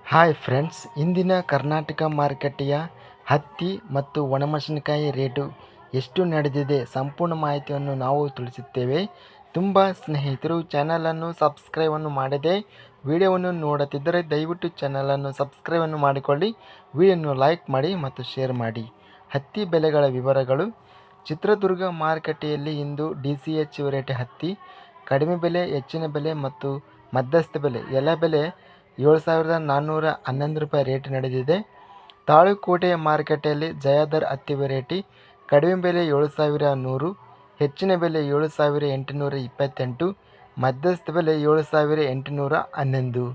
Hi friends, ಇಂದಿನ ಕರ್ನಾಟಕ ಮಾರುಕಟ್ಟೆಯ ಹತ್ತಿ ಮತ್ತು ಒಣಮೆಣಸಿನಕಾಯಿ ರೇಟು ಎಷ್ಟು ನಡೆದಿದೆ ಸಂಪೂರ್ಣ ಮಾಹಿತಿಯನ್ನು ನಾವು ತಿಳಿಸುತ್ತೇವೆ. ತುಂಬ ಸ್ನೇಹಿತರು ಚಾನಲನ್ನು ಸಬ್ಸ್ಕ್ರೈಬನ್ನು ಮಾಡದೆ ವಿಡಿಯೋವನ್ನು ನೋಡುತ್ತಿದ್ದರೆ ದಯವಿಟ್ಟು ಚಾನಲನ್ನು ಸಬ್ಸ್ಕ್ರೈಬನ್ನು ಮಾಡಿಕೊಳ್ಳಿ, ವಿಡಿಯೋವನ್ನು ಲೈಕ್ ಮಾಡಿ ಮತ್ತು ಶೇರ್ ಮಾಡಿ. ಹತ್ತಿ ಬೆಲೆಗಳ ವಿವರಗಳು. ಚಿತ್ರದುರ್ಗ ಮಾರುಕಟ್ಟೆಯಲ್ಲಿ ಇಂದು DCH ವೆರೈಟಿ ಹತ್ತಿ ಕಡಿಮೆ ಬೆಲೆ, ಹೆಚ್ಚಿನ ಬೆಲೆ ಮತ್ತು ಮಧ್ಯಸ್ಥ ಬೆಲೆ ಎಲ್ಲ ಬೆಲೆ 7,411 ರೂಪಾಯಿ ರೇಟ್ ನಡೆದಿದೆ. ತಾಳಿಕೋಟೆ ಮಾರುಕಟ್ಟೆಯಲ್ಲಿ ಜಯಾಧರ್ ಹತ್ತಿ ವೆರೈಟಿ ಕಡಿಮೆ ಬೆಲೆ 7,100, ಹೆಚ್ಚಿನ ಬೆಲೆ 7,828, ಮಧ್ಯಸ್ಥ ಬೆಲೆ 7,811.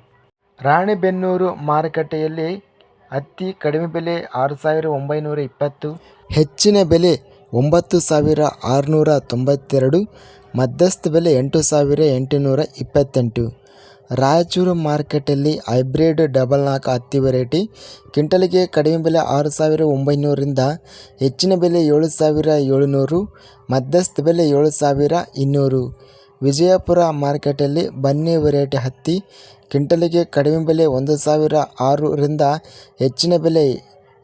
ರಾಣಿಬೆನ್ನೂರು ಮಾರುಕಟ್ಟೆಯಲ್ಲಿ ಹತ್ತಿ ಕಡಿಮೆ ಬೆಲೆ 6,920, ಹೆಚ್ಚಿನ ಬೆಲೆ 9,692, ಮಧ್ಯಸ್ಥ ಬೆಲೆ 8,828. ರಾಯಚೂರು ಮಾರುಕಟ್ಟೆಯಲ್ಲಿ ಹೈಬ್ರಿಡ್ 44 ಹತ್ತಿ ವೆರೈಟಿ ಕ್ವಿಂಟಲ್ಗೆ ಕಡಿಮೆ ಬೆಲೆ 6,900ರಿಂದ, ಹೆಚ್ಚಿನ ಬೆಲೆ 7,700, ಮಧ್ಯಸ್ಥ ಬೆಲೆ 7,200. ವಿಜಯಪುರ ಮಾರುಕಟ್ಟೆಯಲ್ಲಿ ಬನ್ನಿ ವೆರೈಟಿ ಹತ್ತಿ ಕ್ವಿಂಟಲ್ಗೆ ಕಡಿಮೆ ಬೆಲೆ 1,006ರಿಂದ, ಹೆಚ್ಚಿನ ಬೆಲೆ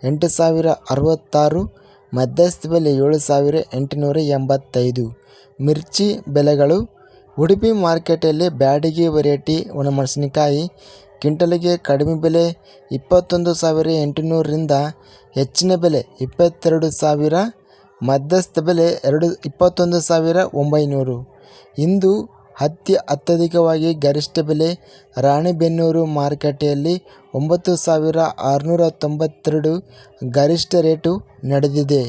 8,066, ಮಧ್ಯಸ್ಥ ಬೆಲೆ 7,885. ಮಿರ್ಚಿ ಬೆಲೆಗಳು. ಉಡುಪಿ ಮಾರುಕಟ್ಟೆಯಲ್ಲಿ ಬ್ಯಾಡಗಿ ವೆರೈಟಿ ಒಣಮೆಣಸಿನಕಾಯಿ ಕ್ವಿಂಟಲ್ಗೆ ಕಡಿಮೆ ಬೆಲೆ 21,800ರಿಂದ, ಹೆಚ್ಚಿನ ಬೆಲೆ 22,000, ಮಧ್ಯಸ್ಥ ಬೆಲೆ 21,900. ಇಂದು ಹತ್ತಿ ಅತ್ಯಧಿಕವಾಗಿ ಗರಿಷ್ಠ ಬೆಲೆ ರಾಣಿಬೆನ್ನೂರು ಮಾರುಕಟ್ಟೆಯಲ್ಲಿ 9,692 ಗರಿಷ್ಠ ರೇಟು ನಡೆದಿದೆ.